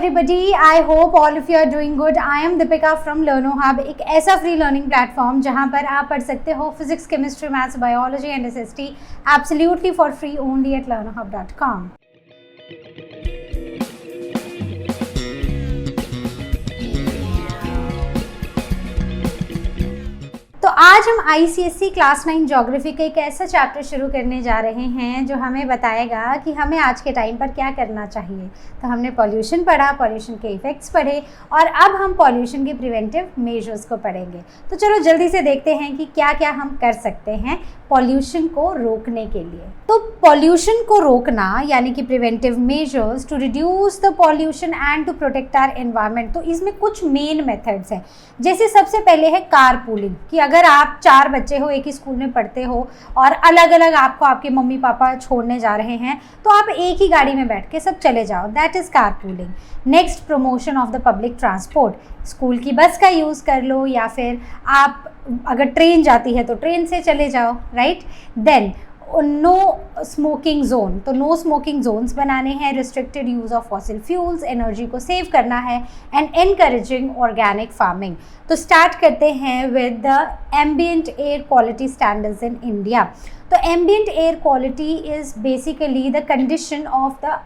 everybody, I hope all of you are doing good. I am Deepika from Learno Hub, एक ऐसा free learning platform जहां पर आप पढ़ सकते हो physics, chemistry, maths, biology and SST absolutely for free only at learnohub.com। तो आज हम ICSE क्लास 9 ज्योग्राफी का एक ऐसा चैप्टर शुरू करने जा रहे हैं जो हमें बताएगा कि हमें आज के टाइम पर क्या करना चाहिए। तो हमने पॉल्यूशन पढ़ा, पॉल्यूशन के इफ़ेक्ट्स पढ़े और अब हम पॉल्यूशन के प्रिवेंटिव मेजर्स को पढ़ेंगे। तो चलो जल्दी से देखते हैं कि क्या क्या हम कर सकते हैं पॉल्यूशन को रोकने के लिए। तो पॉल्यूशन को रोकना यानी कि preventive measures to reduce the pollution and to protect our environment. तो इसमें कुछ मेन मेथड्स हैं। जैसे सबसे पहले है कार पूलिंग, कि अगर आप 4 बच्चे हो, एक ही स्कूल में पढ़ते हो और अलग अलग आपको आपके मम्मी पापा छोड़ने जा रहे हैं, तो आप एक ही गाड़ी में बैठ के सब चले जाओ, that is car pooling. Next, promotion of the public transport, school की बस का यूज़ कर लो या फिर आप अगर ट्रेन जाती है तो ट्रेन से चले जाओ, right. Then no smoking zone, तो नो स्मोकिंग जोन्स बनाने हैं, restricted use of fossil fuels, energy को सेव करना है एंड एनकरेजिंग ऑर्गेनिक फार्मिंग। तो स्टार्ट करते हैं with the ambient air quality standards in India. तो ambient air quality is basically the condition of the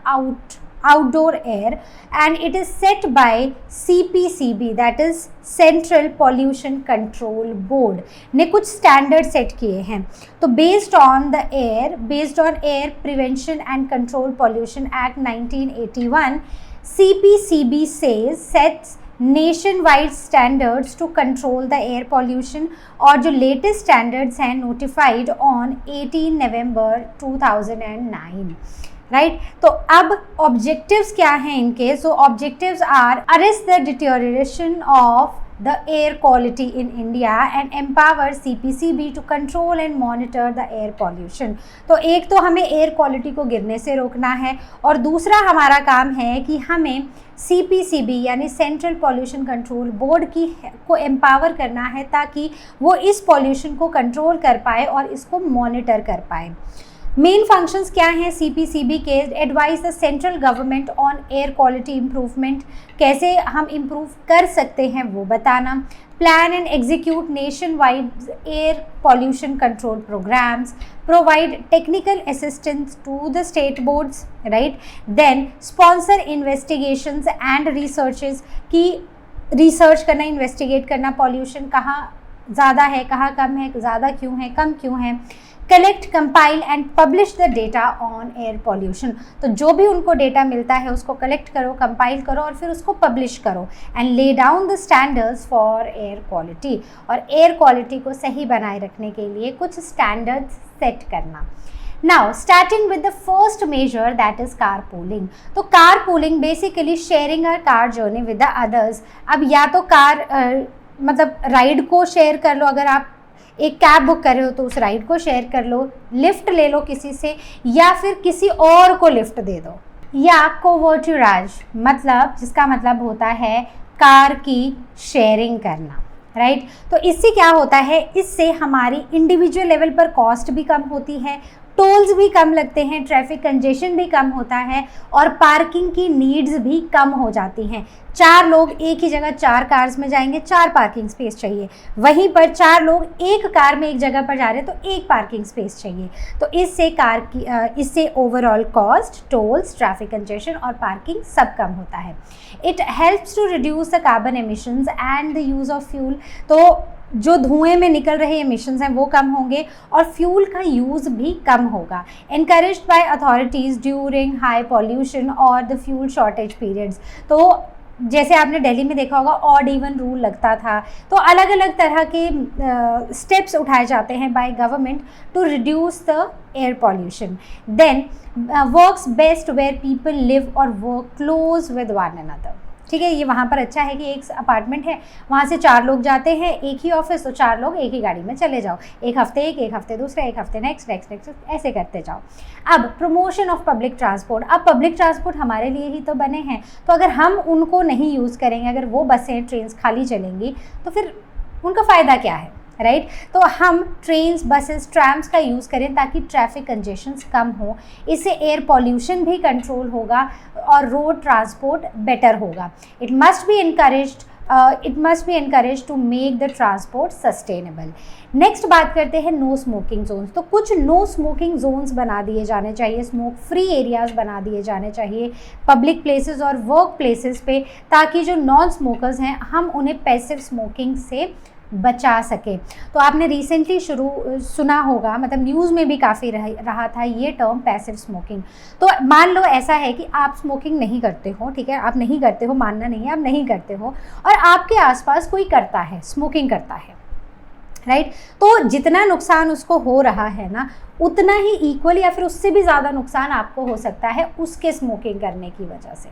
outdoor air and it is set by CPCB, that is Central Pollution Control Board ने कुछ standard set किए हैं। तो based on Air Prevention and Control Pollution Act 1981, CPCB sets nationwide standards to control the air pollution और जो latest standards हैं notified on 18 November 2009, right. तो अब ऑब्जेक्टिव्स क्या हैं इनके? So objectives are arrest the deterioration of the air quality in India and empower CPCB to control and monitor the air pollution. तो एक तो हमें एयर क्वालिटी को गिरने से रोकना है और दूसरा हमारा काम है कि हमें CPCB यानी सेंट्रल पॉल्यूशन कंट्रोल बोर्ड को एम्पावर करना है ताकि वो इस पॉल्यूशन को कंट्रोल कर पाए और इसको मॉनिटर कर पाए। मेन फंक्शंस क्या हैं CPCB के? Advise the central government on air quality improvement, कैसे हम इम्प्रूव कर सकते हैं वो बताना। Plan and execute nationwide air pollution control programs, provide technical assistance to the state boards, right. Then sponsor investigations and researches, की research करना, investigate करना पॉल्यूशन कहाँ ज़्यादा है, कहाँ कम है, ज़्यादा क्यों है, कम क्यों है। Collect, compile and publish the data on air pollution, तो जो भी उनको डेटा मिलता है उसको कलेक्ट करो, कंपाइल करो और फिर उसको पब्लिश करो। And lay down the standards for air quality, और एयर क्वालिटी को सही बनाए रखने के लिए कुछ स्टैंडर्ड्स सेट करना। Now starting with the first measure that is car pooling. तो car pooling basically sharing a car journey with the others. अब या तो कार मतलब राइड को शेयर कर लो, अगर आप एक कैब बुक कर रहे हो तो उस राइड को शेयर कर लो, लिफ्ट ले लो किसी से या फिर किसी और को लिफ्ट दे दो। या कोवोचुराज, मतलब जिसका मतलब होता है कार की शेयरिंग करना, राइट। तो इससे क्या होता है, इससे हमारी इंडिविजुअल लेवल पर कॉस्ट भी कम होती है, टोल्स भी कम लगते हैं, ट्रैफिक कंजेशन भी कम होता है और पार्किंग की नीड्स भी कम हो जाती हैं। 4 लोग एक ही जगह 4 कार्स में जाएंगे, 4 पार्किंग स्पेस चाहिए, वहीं पर 4 लोग एक कार में एक जगह पर जा रहे हैं तो 1 पार्किंग स्पेस चाहिए। तो इससे overall cost, tolls, traffic congestion और पार्किंग सब कम होता है। It helps to reduce the carbon emissions and the use of fuel, तो जो धुएं में निकल रहे एमिशंस हैं वो कम होंगे और फ्यूल का यूज़ भी कम होगा। Encouraged by authorities during high pollution और द फ्यूल शॉर्टेज पीरियड्स। तो जैसे आपने दिल्ली में देखा होगा ऑड इवन रूल लगता था, तो अलग अलग तरह के स्टेप्स उठाए जाते हैं by government to reduce the air pollution. Then works best where people live और work close with one another. ठीक है, ये वहाँ पर अच्छा है कि एक अपार्टमेंट है, वहाँ से 4 लोग जाते हैं, एक ही ऑफिस, तो 4 लोग एक ही गाड़ी में चले जाओ, एक हफ्ते एक हफ्ते दूसरा, एक हफ्ते नेक्स्ट, ऐसे करते जाओ। अब प्रमोशन ऑफ पब्लिक ट्रांसपोर्ट, अब पब्लिक ट्रांसपोर्ट हमारे लिए ही तो बने हैं, तो अगर हम उनको नहीं यूज़ करेंगे, अगर वो बसें ट्रेन खाली चलेंगी तो फिर उनका फ़ायदा क्या है, राइट। तो हम ट्रेन्स, बसेस, ट्रैम्स का यूज़ करें ताकि ट्रैफिक कंजेशंस कम हो, इससे एयर पॉल्यूशन भी कंट्रोल होगा और रोड ट्रांसपोर्ट बेटर होगा। It must be encouraged to make the transport sustainable। Next बात करते हैं नो स्मोकिंग जोन्स। तो कुछ नो स्मोकिंग जोन्स बना दिए जाने चाहिए, स्मोक फ्री एरियाज़ बना दिए जाने चाहिए पब्लिक प्लेसेस और वर्क प्लेसेस पे, ताकि जो नॉन स्मोकर्स हैं हम उन्हें पैसिव स्मोकिंग से बचा सके। तो आपने रिसेंटली सुना होगा, मतलब न्यूज़ में भी काफ़ी रहा था ये टर्म पैसिव स्मोकिंग। तो मान लो ऐसा है कि आप स्मोकिंग नहीं करते हो, ठीक है, आप नहीं करते हो, मानना नहीं है, आप नहीं करते हो, और आपके आसपास कोई करता है, स्मोकिंग करता है, राइट। तो जितना नुकसान उसको हो रहा है ना, उतना ही इक्वल या फिर उससे भी ज़्यादा नुकसान आपको हो सकता है उसके स्मोकिंग करने की वजह से।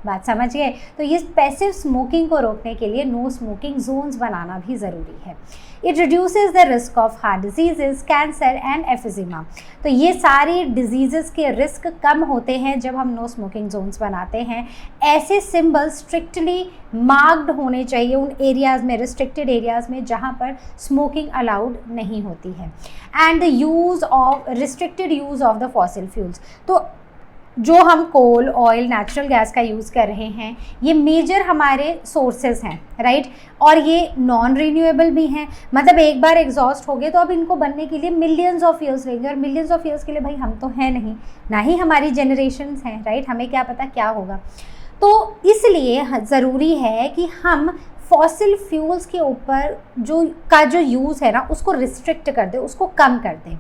बात समझ गए। तो ये पैसिव स्मोकिंग को रोकने के लिए नो स्मोकिंग जोन्स बनाना भी ज़रूरी है। It reduces the risk of heart disease, cancer and emphysema. तो ये सारी डिजीज़ के रिस्क कम होते हैं जब हम नो स्मोकिंग जोन्स बनाते हैं। ऐसे सिंबल स्ट्रिक्टली मार्क्ड होने चाहिए उन एरियाज़ में, रिस्ट्रिक्टेड एरियाज़ में जहाँ पर स्मोकिंग अलाउड नहीं होती है। And the restricted use of the fossil fuels. तो जो हम कोल, ऑयल, नेचुरल गैस का यूज़ कर रहे हैं, ये मेजर हमारे सोर्सेज हैं, राइट। और ये नॉन रीन्यूएबल भी हैं, मतलब एक बार एग्जॉस्ट हो गए तो अब इनको बनने के लिए मिलियंस ऑफ ईयर्स लगेंगे, और मिलियंस ऑफ ईयर्स के लिए भाई हम तो हैं नहीं, ना ही हमारी जनरेशन्स हैं, राइट। हमें क्या पता क्या होगा। तो इसलिए ज़रूरी है कि हम फॉसिल फ्यूल्स के ऊपर जो यूज़ है ना उसको रिस्ट्रिक्ट कर दें, उसको कम कर दें।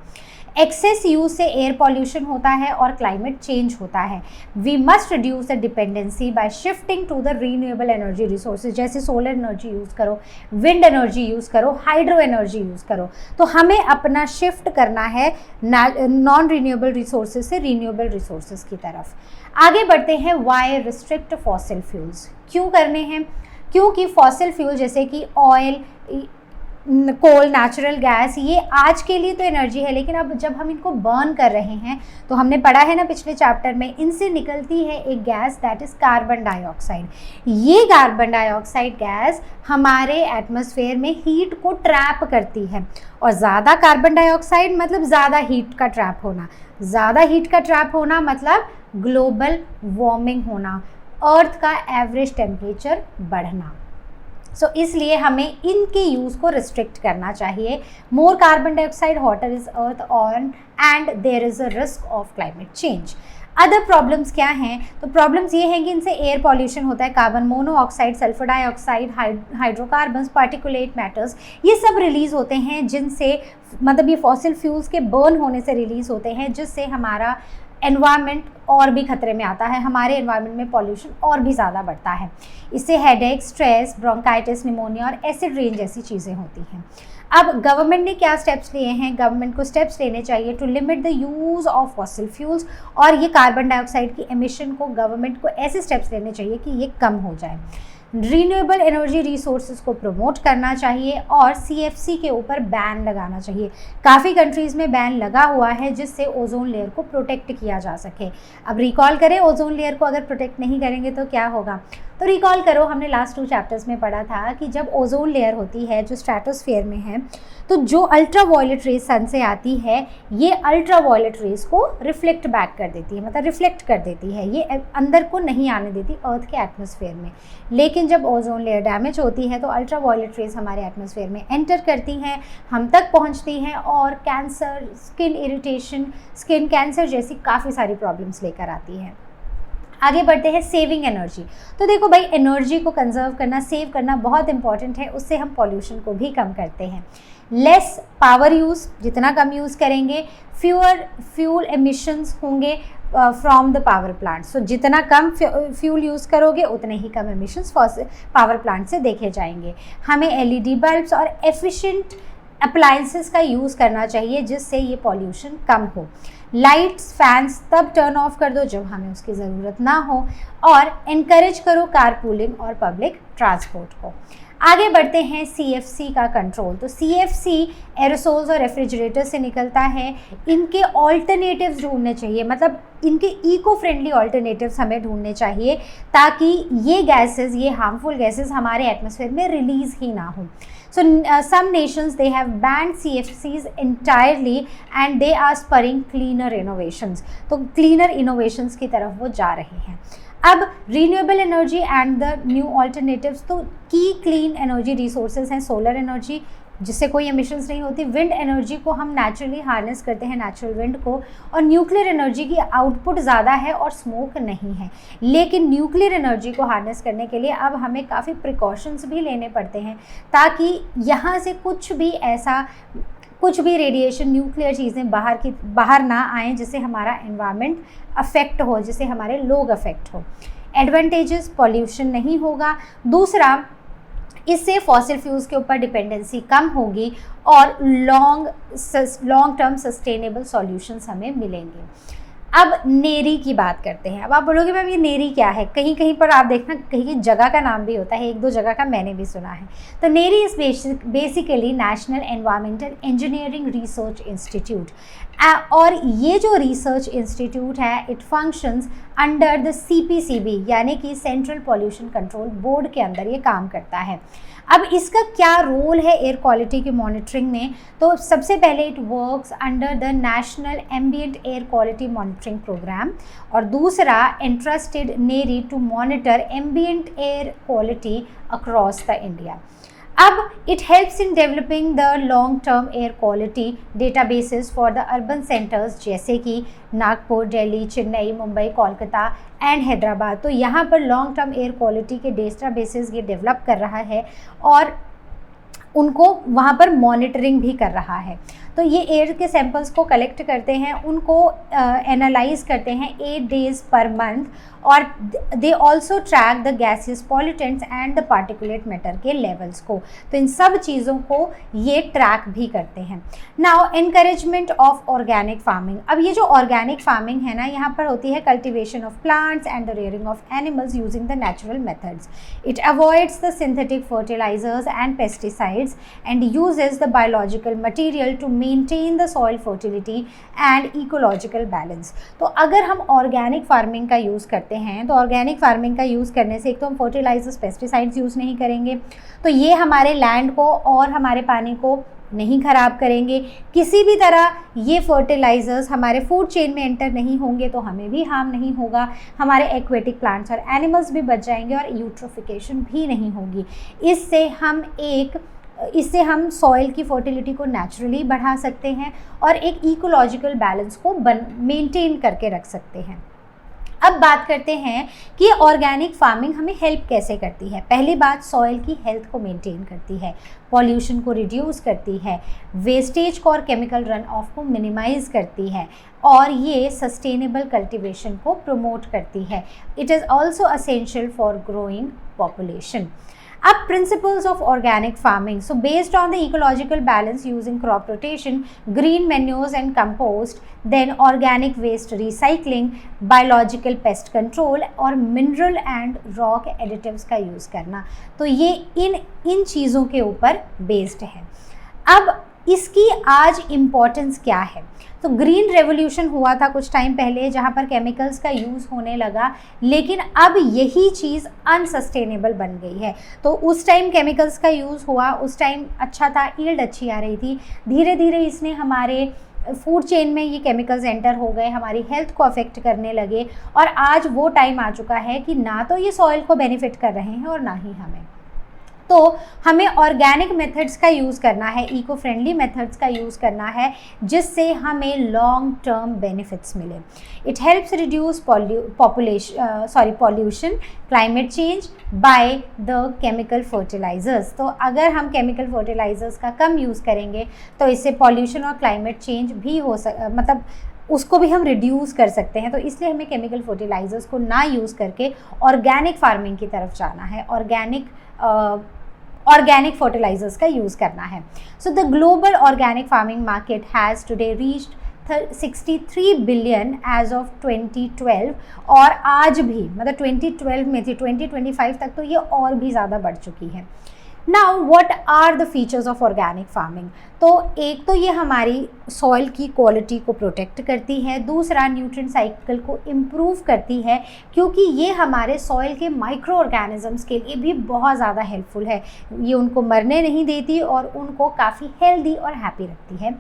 एक्सेस यूज से एयर पॉल्यूशन होता है और क्लाइमेट चेंज होता है। We must reduce the dependency by shifting to the renewable energy resources, जैसे सोलर एनर्जी यूज़ करो, विंड एनर्जी यूज़ करो, हाइड्रो एनर्जी यूज़ करो। तो हमें अपना शिफ्ट करना है नॉन रीन्यूएबल रिसोर्सेज से रीन्यूएबल रिसोर्सेज की तरफ। आगे बढ़ते हैं, वाई रिस्ट्रिक्ट फॉसिल फ्यूल्स, क्यों करने हैं? क्योंकि फॉसिल फ्यूल जैसे कि ऑयल, कोल, नेचुरल गैस, ये आज के लिए तो एनर्जी है, लेकिन अब जब हम इनको बर्न कर रहे हैं तो हमने पढ़ा है ना पिछले चैप्टर में, इनसे निकलती है एक gas that is carbon dioxide. ये कार्बन डाइऑक्साइड गैस हमारे एटमॉस्फेयर में हीट को ट्रैप करती है, और ज़्यादा कार्बन डाइऑक्साइड मतलब ज़्यादा हीट का ट्रैप होना, ज़्यादा हीट का ट्रैप होना मतलब ग्लोबल वार्मिंग होना, अर्थ का एवरेज टेम्परेचर बढ़ना। सो इसलिए हमें इनके यूज़ को रिस्ट्रिक्ट करना चाहिए। More carbon dioxide, hotter is earth on, and there is a risk of climate change. Other problems क्या हैं? तो प्रॉब्लम्स ये हैं कि इनसे एयर पॉल्यूशन होता है, carbon monoxide, sulphur dioxide, hydrocarbons, particulate matters, ये सब रिलीज़ होते हैं, जिनसे मतलब ये फॉसिल फ्यूल्स के बर्न होने से रिलीज़ होते हैं, जिससे हमारा एनवायरनमेंट और भी खतरे में आता है, हमारे एनवायरनमेंट में पॉल्यूशन और भी ज़्यादा बढ़ता है। इससे हेडेक, स्ट्रेस, ब्रोंकाइटिस, निमोनिया और एसिड रेन जैसी चीज़ें होती हैं। अब गवर्नमेंट ने क्या स्टेप्स लिए हैं? गवर्नमेंट को स्टेप्स लेने चाहिए to limit the use of fossil fuels, और ये कार्बन डाइऑक्साइड की एमिशन को गवर्नमेंट को ऐसे स्टेप्स लेने चाहिए कि ये कम हो जाए। रीन्यूएबल एनर्जी रिसोर्सेज को प्रमोट करना चाहिए और CFC के ऊपर बैन लगाना चाहिए। काफ़ी कंट्रीज़ में बैन लगा हुआ है जिससे ओजोन लेयर को प्रोटेक्ट किया जा सके। अब रिकॉल करें, ओजोन लेयर को अगर प्रोटेक्ट नहीं करेंगे तो क्या होगा? तो रिकॉल करो, हमने लास्ट 2 चैप्टर्स में पढ़ा था कि जब ओजोन लेयर होती है जो स्ट्रेटोस्फेयर में है, तो जो अल्ट्रा वायलेट रेज सन से आती है, ये अल्ट्रा वायलेट रेज को रिफ्लेक्ट बैक कर देती है, मतलब रिफ्लेक्ट कर देती है, ये अंदर को नहीं आने देती अर्थ के एटमॉस्फेयर में। लेकिन जब ओजोन लेयर डैमेज होती है तो अल्ट्रा वायलेट रेज हमारे एटमॉस्फेयर में एंटर करती हैं, हम तक पहुंचती हैं और cancer, skin irritation, skin cancer जैसी काफ़ी सारी प्रॉब्लम्स लेकर आती हैं। आगे बढ़ते हैं, सेविंग एनर्जी। तो देखो भाई, एनर्जी को कंजर्व करना, सेव करना बहुत इंपॉर्टेंट है, उससे हम पॉल्यूशन को भी कम करते हैं। लेस पावर यूज़, जितना कम यूज़ करेंगे, फ्यूअर फ्यूल एमिशंस होंगे फ्रॉम द पावर प्लांट। सो जितना कम फ्यूल यूज़ करोगे उतने ही कम एमिशंस पावर प्लांट से देखे जाएंगे। हमें LED बल्ब्स और एफिशिएंट अप्लायंसेस का यूज़ करना चाहिए जिससे ये पॉल्यूशन कम हो। लाइट्स, फैंस तब टर्न ऑफ कर दो जब हमें उसकी ज़रूरत ना हो, और इनकरेज करो कारपूलिंग और पब्लिक ट्रांसपोर्ट को। आगे बढ़ते हैं CFC का कंट्रोल। तो CFC एरोसोल्स और रेफ्रिजरेटर से निकलता है। इनके ऑल्टरनेटिव्स ढूंढने चाहिए, मतलब इनके इको फ्रेंडली ऑल्टरनेटिव्स हमें ढूंढने चाहिए ताकि ये गैसेस, ये हार्मफुल गैसेस हमारे एटमॉस्फेयर में रिलीज ही ना हो। So some nations they have banned CFCs entirely and they are spurring cleaner innovations। तो cleaner innovations की तरफ वो जा रहे हैं। अब renewable energy and the new alternatives, तो की क्लीन एनर्जी रिसोर्सेज हैं सोलर एनर्जी जिससे कोई एमिशंस नहीं होती, विंड एनर्जी को हम नेचुरली हार्नेस करते हैं, नेचुरल विंड को, और न्यूक्लियर एनर्जी की आउटपुट ज़्यादा है और स्मोक नहीं है। लेकिन न्यूक्लियर एनर्जी को हार्नेस करने के लिए अब हमें काफ़ी प्रिकॉशंस भी लेने पड़ते हैं ताकि यहाँ से कुछ भी रेडिएशन, न्यूक्लियर चीज़ें बाहर ना आएँ जिससे हमारा एनवायरनमेंट अफेक्ट हो, जिससे हमारे लोग अफेक्ट हो। एडवांटेजेस, पॉल्यूशन नहीं होगा। दूसरा, इससे फॉसिल फ्यूल्स के ऊपर डिपेंडेंसी कम होगी और लॉन्ग टर्म सस्टेनेबल सॉल्यूशंस हमें मिलेंगे। अब नेरी की बात करते हैं। अब आप बोलोगे मैम ये नेरी क्या है? कहीं कहीं पर आप देखना कहीं की जगह का नाम भी होता है, एक दो जगह का मैंने भी सुना है। तो NEERI is basically national environmental engineering research institute, और ये जो रिसर्च इंस्टीट्यूट है it functions under the CPCB यानी कि सेंट्रल पॉल्यूशन कंट्रोल बोर्ड के अंदर ये काम करता है। अब इसका क्या रोल है एयर क्वालिटी की मॉनिटरिंग में? तो सबसे पहले it works under the national ambient air quality monitoring programme, और दूसरा entrusted NEERI to monitor ambient air quality across the India. अब it helps in developing the long term air quality databases for the urban centres जैसे कि Nagpur, Delhi, Chennai, Mumbai, Kolkata and Hyderabad. तो यहाँ पर long term air quality के databases ये डेवलप कर रहा है और उनको वहाँ पर मॉनिटरिंग भी कर रहा है। तो ये एयर के सैंपल्स को कलेक्ट करते हैं, उनको एनालाइज करते हैं 8 days पर मंथ, और they also track the gases, pollutants and the particulate matter के लेवल्स को। तो इन सब चीज़ों को ये ट्रैक भी करते हैं। Now encouragement of organic farming. अब ये जो ऑर्गेनिक फार्मिंग है ना, यहाँ पर होती है cultivation of plants and the rearing of animals using the natural methods. It avoids the synthetic fertilisers and pesticides and uses the biological material to maintain the soil fertility and ecological balance. तो अगर हम organic farming का use करते हैं तो organic farming का use करने से एक तो हम फर्टिलाइजर्स, पेस्टिसाइड्स यूज़ नहीं करेंगे, तो ये हमारे लैंड को और हमारे पानी को नहीं ख़राब करेंगे। किसी भी तरह ये फर्टिलाइजर्स हमारे फूड चेन में एंटर नहीं होंगे तो हमें भी हार्म नहीं होगा, हमारे एक्वेटिक प्लांट्स और एनिमल्स भी बच जाएंगे और यूट्रोफिकेशन भी नहीं होगी। इससे हम सॉइल की फर्टिलिटी को नेचुरली बढ़ा सकते हैं और एक इकोलॉजिकल बैलेंस को मेंटेन करके रख सकते हैं। अब बात करते हैं कि ऑर्गेनिक फार्मिंग हमें हेल्प कैसे करती है। पहली बात, सॉइल की हेल्थ को मेंटेन करती है, पॉल्यूशन को रिड्यूस करती है, वेस्टेज को और केमिकल रन ऑफ को मिनिमाइज करती है, और ये सस्टेनेबल कल्टीवेशन को प्रमोट करती है। It is also essential for growing population. अब principles of organic farming. So based on the ecological balance using crop rotation, green manures and compost, then organic waste recycling, biological pest control और mineral and rock additives का use करना। तो ये इन चीज़ों के ऊपर based है। अब इसकी आज इम्पोर्टेंस क्या है? तो ग्रीन रेवोल्यूशन हुआ था कुछ टाइम पहले जहाँ पर केमिकल्स का यूज़ होने लगा, लेकिन अब यही चीज़ अनसस्टेनेबल बन गई है। तो उस टाइम केमिकल्स का यूज़ हुआ, उस टाइम अच्छा था, यील्ड अच्छी आ रही थी। धीरे धीरे इसने हमारे फूड चेन में ये केमिकल्स एंटर हो गए, हमारी हेल्थ को अफेक्ट करने लगे, और आज वो टाइम आ चुका है कि ना तो ये सॉइल को बेनिफिट कर रहे हैं और ना ही हमें। तो हमें ऑर्गेनिक मेथड्स का यूज़ करना है, इको फ्रेंडली मेथड्स का यूज़ करना है, जिससे हमें लॉन्ग टर्म बेनिफिट्स मिले। It helps reduce pollution, climate change by the chemical fertilisers. तो अगर हम केमिकल फर्टिलाइजर्स का कम यूज़ करेंगे तो इससे पॉल्यूशन और क्लाइमेट चेंज भी मतलब उसको भी हम रिड्यूस कर सकते हैं। तो इसलिए हमें केमिकल फर्टिलाइजर्स को ना यूज़ करके ऑर्गेनिक फार्मिंग की तरफ जाना है, ऑर्गेनिक फर्टिलाइजर्स का यूज़ करना है। So the global organic farming market has today reached 63 billion as of 2012, और आज भी मतलब 2012 में थी, 2025 तक तो ये और भी ज़्यादा बढ़ चुकी है। Now what are the features of organic farming? तो एक तो ये हमारी सॉइल की क्वालिटी को प्रोटेक्ट करती है, दूसरा न्यूट्रिएंट साइकिल को इम्प्रूव करती है, क्योंकि ये हमारे सॉइल के माइक्रो ऑर्गेनिजम्स के लिए भी बहुत ज़्यादा हेल्पफुल है। ये उनको मरने नहीं देती और उनको काफ़ी हेल्दी और हैप्पी रखती है।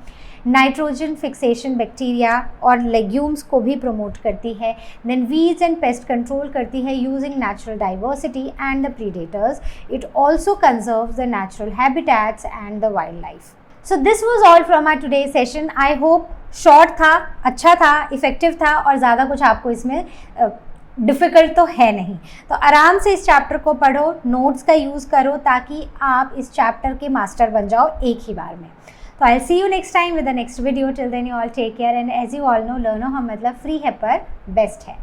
नाइट्रोजन फिक्सेशन बैक्टीरिया और लेग्यूम्स को भी प्रमोट करती है। Then weeds and pest control करती है using natural diversity and the predators. It also conserves the natural habitats and the wild life. So this was all from our today session. I hope short था, अच्छा था, effective था और ज़्यादा कुछ आपको इसमें डिफ़िकल्ट तो है नहीं। तो आराम से इस चैप्टर को पढ़ो, नोट्स का यूज़ करो ताकि आप इस चैप्टर के मास्टर बन जाओ एक ही बार में। तो I see you next time with the next video. Till then you all take care and as you all know, लर्नो हम मतलब फ्री है पर बेस्ट है।